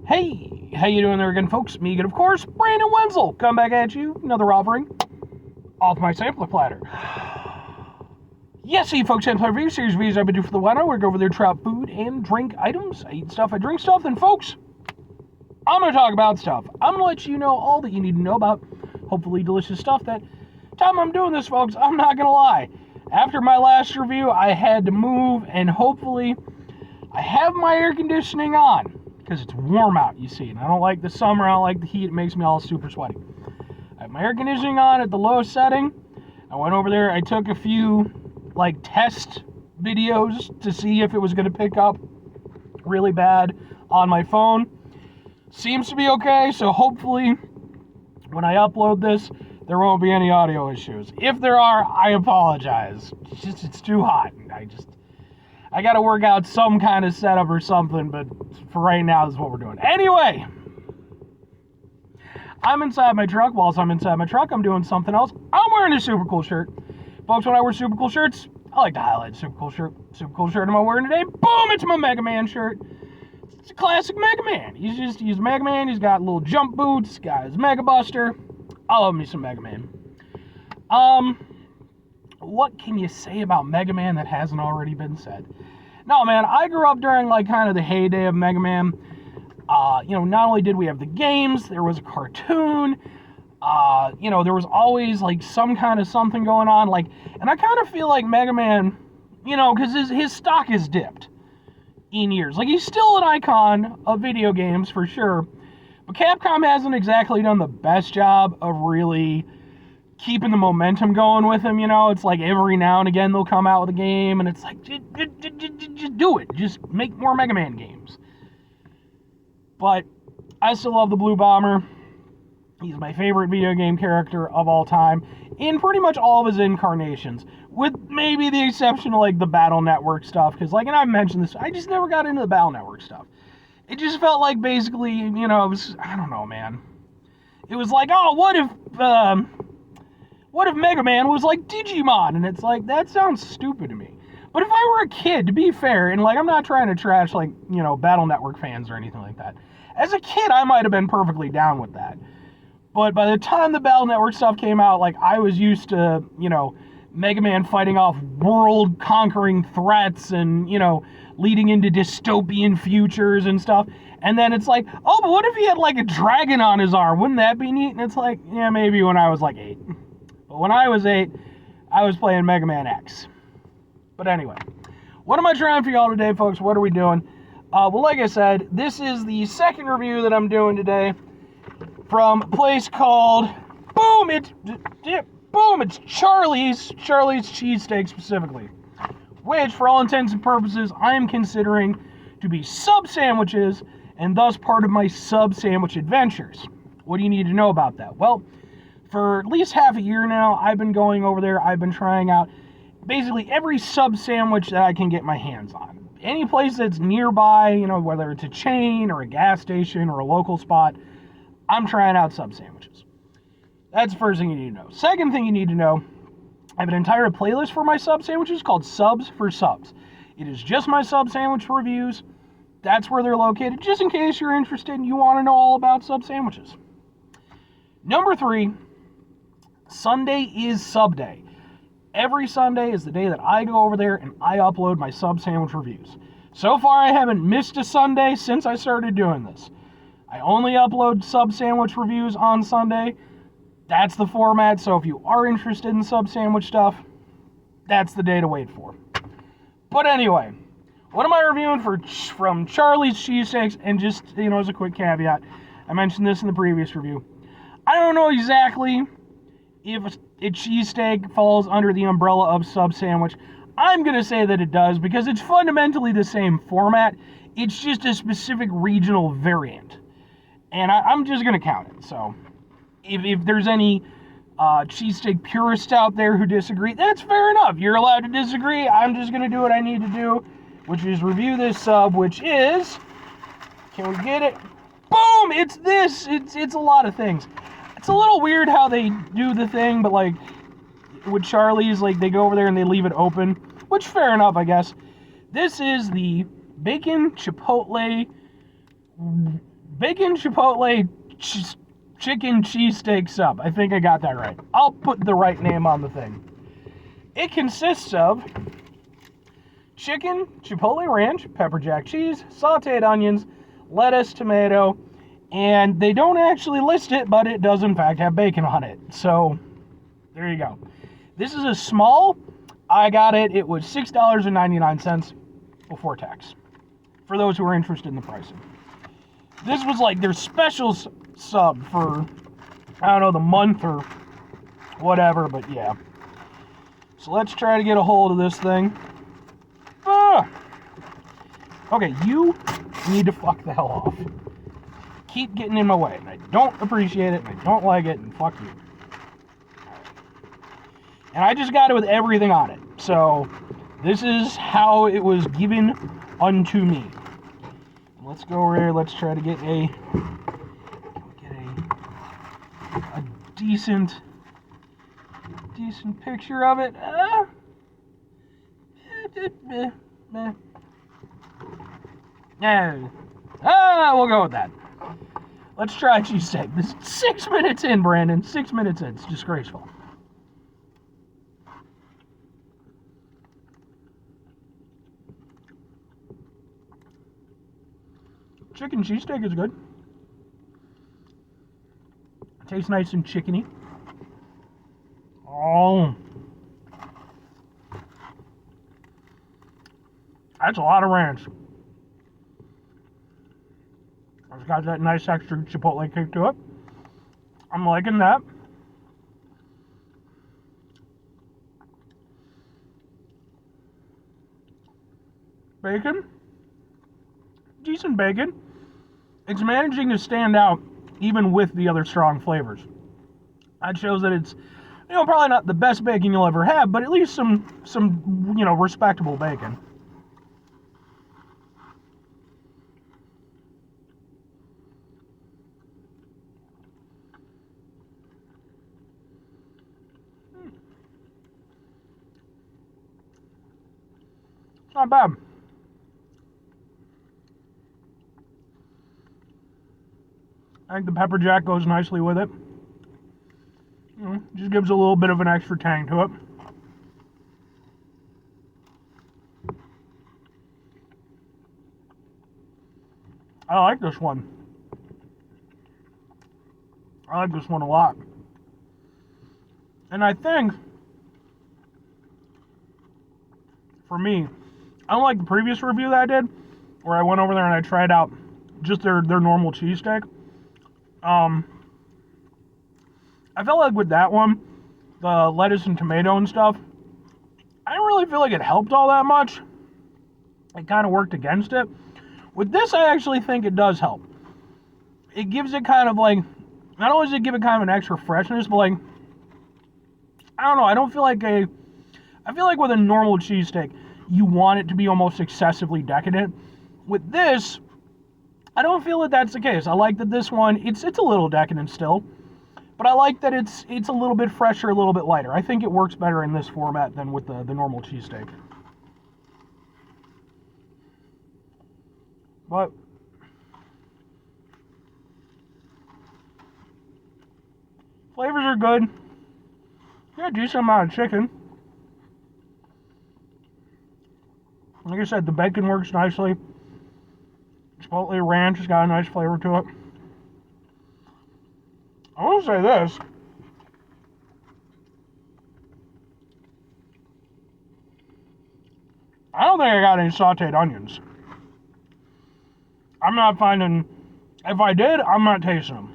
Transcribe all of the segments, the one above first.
Hey, how you doing there again, folks? Me again, of course, Brandon Wenzel. Come back at you, another offering off my sampler platter. Yes, folks, sampler review series reviews I've been doing for the while. We go over their trout food and drink items. I eat stuff, I drink stuff, and folks, I'm going to talk about stuff. I'm going to let you know all that you need to know about hopefully delicious stuff. That time I'm doing this, folks, I'm not going to lie. After my last review, I had to move, and hopefully I have my air conditioning on. Because it's warm out, you see, and I don't like the summer, I don't like the heat, it makes me all super sweaty. I have my air conditioning on at the lowest setting. I went over there, I took a few, test videos to see if it was going to pick up really bad on my phone. Seems to be okay, so hopefully, when I upload this, there won't be any audio issues. If there are, I apologize. It's too hot. I gotta work out some kind of setup or something, but for right now, this is what we're doing. Anyway, I'm inside my truck. Whilst I'm inside my truck, I'm doing something else. I'm wearing a super cool shirt. Folks, when I wear super cool shirts, I like to highlight super cool shirt. Super cool shirt am I wearing today? Boom, it's my Mega Man shirt. It's a classic Mega Man. He's Mega Man. He's got little jump boots, got his Mega Buster. I love me some Mega Man. What can you say about Mega Man that hasn't already been said? No, man, I grew up during, kind of the heyday of Mega Man. Not only did we have the games, there was a cartoon, there was always, some kind of something going on, and I kind of feel like Mega Man, because his stock is dipped in years. He's still an icon of video games, for sure, but Capcom hasn't exactly done the best job of really keeping the momentum going with him, It's every now and again they'll come out with a game, and it's just do it. Just make more Mega Man games. But I still love the Blue Bomber. He's my favorite video game character of all time, in pretty much all of his incarnations, with maybe the exception of, the Battle Network stuff, because, and I've mentioned this, I just never got into the Battle Network stuff. It just felt like, basically, it was, I don't know, man. It was oh, what if Mega Man was like Digimon? And it's that sounds stupid to me. But if I were a kid, to be fair, and I'm not trying to trash Battle Network fans or anything like that. As a kid, I might have been perfectly down with that. But by the time the Battle Network stuff came out, I was used to, Mega Man fighting off world-conquering threats and, leading into dystopian futures and stuff. And then it's oh, but what if he had a dragon on his arm? Wouldn't that be neat? And it's yeah, maybe when I was 8. But when I was 8, I was playing Mega Man X. But anyway, what am I trying for y'all today, folks? What are we doing? Well, like I said, this is the second review that I'm doing today from a place called, it's Charleys. Charleys Cheesesteak specifically. Which, for all intents and purposes, I am considering to be sub sandwiches and thus part of my sub sandwich adventures. What do you need to know about that? Well, for at least half a year now, I've been going over there. I've been trying out basically every sub sandwich that I can get my hands on. Any place that's nearby, whether it's a chain or a gas station or a local spot, I'm trying out sub sandwiches. That's the first thing you need to know. Second thing you need to know, I have an entire playlist for my sub sandwiches called Subs for Subs. It is just my sub sandwich reviews. That's where they're located, just in case you're interested and you want to know all about sub sandwiches. Number 3, Sunday is SUBday. Every Sunday is the day that I go over there and I upload my sub sandwich reviews. So far, I haven't missed a Sunday since I started doing this. I only upload sub sandwich reviews on Sunday. That's the format, so if you are interested in sub sandwich stuff, that's the day to wait for. But anyway, what am I reviewing from Charleys Cheesesteaks? And just, as a quick caveat, I mentioned this in the previous review. I don't know exactly if a cheesesteak falls under the umbrella of sub sandwich. I'm going to say that it does because it's fundamentally the same format. It's just a specific regional variant. And I'm just going to count it. So if there's any cheesesteak purists out there who disagree, that's fair enough. You're allowed to disagree. I'm just going to do what I need to do, which is review this sub, which is, can we get it? Boom! It's this. It's a lot of things. It's a little weird how they do the thing, but with Charleys, they go over there and they leave it open, which fair enough, I guess. This is the bacon chipotle Bacon Chipotle chicken cheesesteak sub. I think I got that right. I'll put the right name on the thing. It consists of chicken, chipotle ranch, pepper jack cheese, sauteed onions, lettuce, tomato, and they don't actually list it, but it does in fact have bacon on it. So there you go. This is a small. I got it. It was $6.99 before tax. For those who are interested in the pricing. This was like their special sub for, I don't know, the month or whatever, but yeah. So let's try to get a hold of this thing. Okay, you need to fuck the hell off. Keep getting in my way, and I don't appreciate it, and I don't like it, and fuck you. And I just got it with everything on it. So this is how it was given unto me. Let's go over here. Let's try to get a decent picture of it. We'll go with that. Let's try cheesesteak. This is 6 minutes in, Brandon. 6 minutes in. It's disgraceful. Chicken cheesesteak is good. Tastes nice and chickeny. Oh. That's a lot of ranch. It's got that nice extra chipotle kick to it. I'm liking that. Bacon. Decent bacon. It's managing to stand out even with the other strong flavors. That shows that it's, probably not the best bacon you'll ever have, but at least some respectable bacon. It's not bad. I think the pepper jack goes nicely with it. Just gives a little bit of an extra tang to it. I like this one. I like this one a lot. And I think, for me, unlike the previous review that I did, where I went over there and I tried out just their normal cheesesteak, I felt like with that one, the lettuce and tomato and stuff, I didn't really feel like it helped all that much. It kind of worked against it. With this, I actually think it does help. It gives it kind of like, not only does it give it kind of an extra freshness, but like, I don't know, I feel like with a normal cheesesteak, you want it to be almost excessively decadent. With this, I don't feel that that's the case. I like that this one, it's a little decadent still, but I like that it's a little bit fresher, a little bit lighter. I think it works better in this format than with the normal cheesesteak. But flavors are good. Yeah, decent amount of chicken. Like I said, the bacon works nicely. Chipotle ranch has got a nice flavor to it. I will say this. I don't think I got any sauteed onions. I'm not finding, if I did, I'm not tasting them.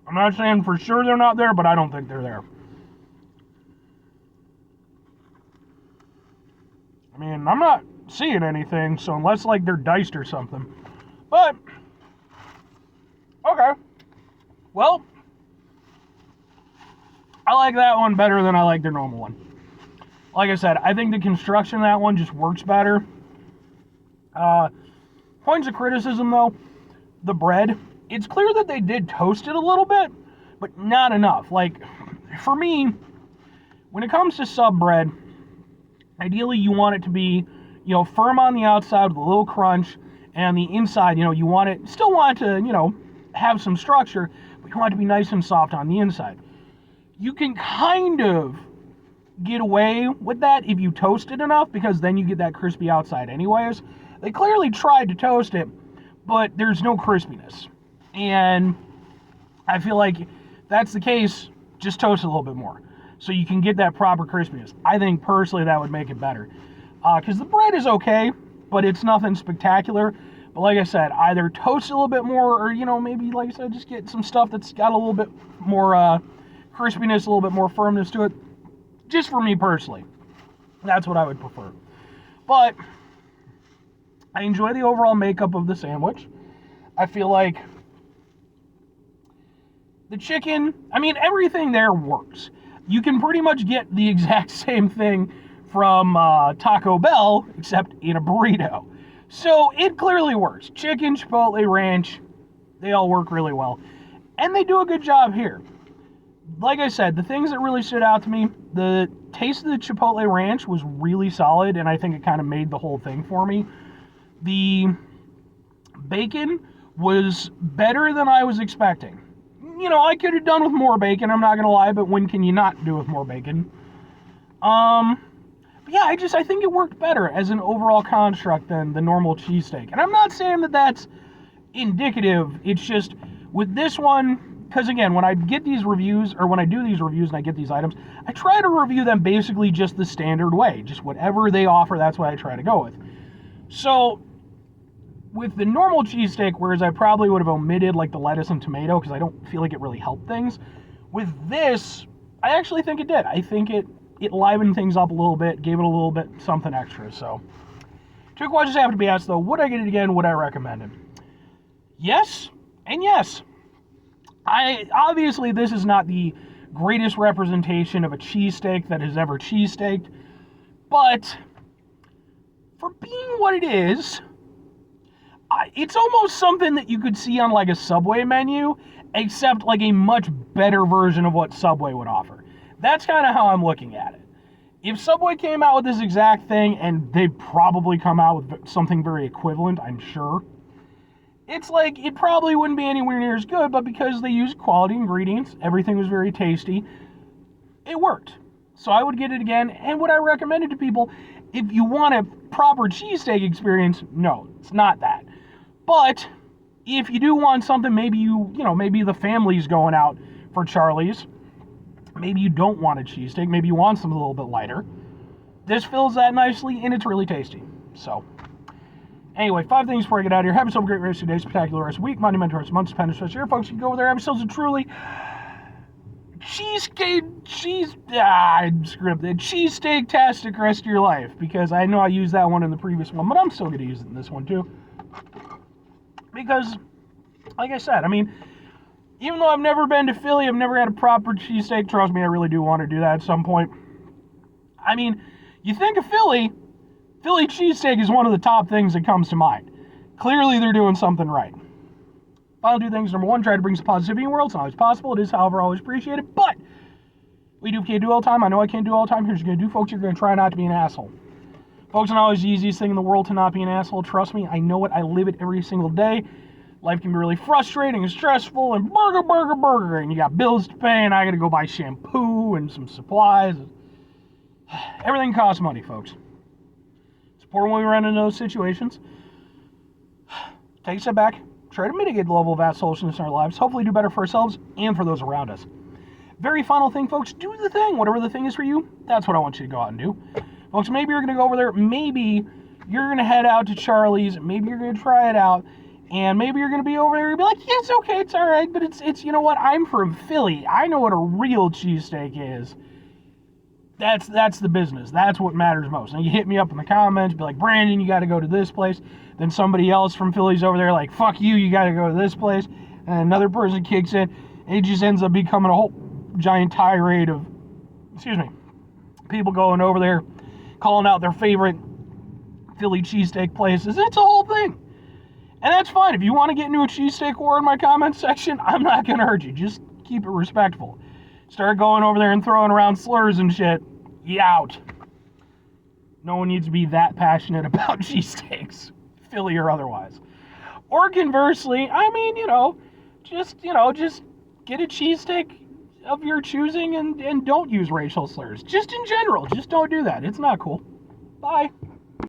I'm not saying for sure they're not there, but I don't think they're there. I mean, I'm not seeing anything, so unless like they're diced or something. But, okay. Well, I like that one better than I like their normal one. Like I said, I think the construction of that one just works better. Points of criticism though, the bread. It's clear that they did toast it a little bit, but not enough. Like, for me, when it comes to sub bread, ideally you want it to be, firm on the outside with a little crunch, and the inside, you still want it to, have some structure, but you want it to be nice and soft on the inside. You can kind of get away with that if you toast it enough, because then you get that crispy outside anyways. They clearly tried to toast it, but there's no crispiness. And I feel like if that's the case, just toast it a little bit more so you can get that proper crispiness. I think personally that would make it better. Because the bread is okay, but it's nothing spectacular. But like I said, either toast it a little bit more, or, maybe, like I said, just get some stuff that's got a little bit more crispiness, a little bit more firmness to it. Just for me personally, that's what I would prefer. But I enjoy the overall makeup of the sandwich. I feel like the chicken, everything there works. You can pretty much get the exact same thing from Taco Bell, except in a burrito. So it clearly works. Chicken, Chipotle, ranch, they all work really well. And they do a good job here. Like I said, the things that really stood out to me, the taste of the Chipotle ranch was really solid, and I think it kind of made the whole thing for me. The bacon was better than I was expecting. I could have done with more bacon, I'm not going to lie, but when can you not do with more bacon? But yeah, I think it worked better as an overall construct than the normal cheesesteak. And I'm not saying that that's indicative, it's just with this one, because again, when I get these reviews, or when I do these reviews and I get these items, I try to review them basically just the standard way. Just whatever they offer, that's what I try to go with. So, with the normal cheesesteak, whereas I probably would have omitted like the lettuce and tomato, because I don't feel like it really helped things, with this, I actually think it did. I think it livened things up a little bit, gave it a little bit something extra. So, 2 questions have to be asked though. Would I get it again? Would I recommend it? Yes, and yes. Obviously, this is not the greatest representation of a cheesesteak that has ever cheesesteaked, but for being what it is, it's almost something that you could see on like a Subway menu, except like a much better version of what Subway would offer. That's kind of how I'm looking at it. If Subway came out with this exact thing, and they'd probably come out with something very equivalent, I'm sure, it's like, it probably wouldn't be anywhere near as good, but because they used quality ingredients, everything was very tasty, it worked. So I would get it again, and would I recommend it to people? If you want a proper cheesesteak experience, no, it's not that. But if you do want something, maybe maybe the family's going out for Charleys, maybe you don't want a cheesesteak, maybe you want something a little bit lighter, this fills that nicely, and it's really tasty. So, anyway, 5 things before I get out of here. Have yourself a great rest of your day, spectacular rest of the week, monumental rest of the month, stupendous rest of your folks. You can go over there, have yourselves a truly cheesesteak-tastic rest of your life, because I know I used that one in the previous one, but I'm still going to use it in this one too. Because, like I said, even though I've never been to Philly, I've never had a proper cheesesteak. Trust me, I really do want to do that at some point. You think of Philly cheesesteak is one of the top things that comes to mind. Clearly, they're doing something right. Final 2 things. Number 1, try to bring some positivity in the world. It's not always possible. It is, however, always appreciated. But we can't do all the time. I know I can't do all the time. Here's what you're going to do, folks. You're going to try not to be an asshole. Folks, it's not always the easiest thing in the world to not be an asshole. Trust me, I know it. I live it every single day. Life can be really frustrating and stressful and burger. And you got bills to pay, and I got to go buy shampoo and some supplies. Everything costs money, folks. It's important when we run into those situations. Take a step back. Try to mitigate the level of assholishness in our lives. Hopefully do better for ourselves and for those around us. Very final thing, folks. Do the thing. Whatever the thing is for you, that's what I want you to go out and do. Folks, maybe you're going to go over there. Maybe you're going to head out to Charleys. Maybe you're going to try it out. And maybe you're going to be over there and be like, yeah, it's okay, it's all right. But it's you know what? I'm from Philly. I know what a real cheesesteak is. That's the business. That's what matters most. And you hit me up in the comments, be like, Brandon, you got to go to this place. Then somebody else from Philly's over there like, fuck you got to go to this place. And another person kicks in. And it just ends up becoming a whole giant tirade of, people going over there, calling out their favorite Philly cheesesteak places. It's a whole thing. And that's fine. If you want to get into a cheesesteak war in my comments section, I'm not going to hurt you. Just keep it respectful. Start going over there and throwing around slurs and shit, you out. No one needs to be that passionate about cheesesteaks, Philly or otherwise. Or conversely, just get a cheesesteak of your choosing and don't use racial slurs. Just in general, just don't do that. It's not cool. Bye.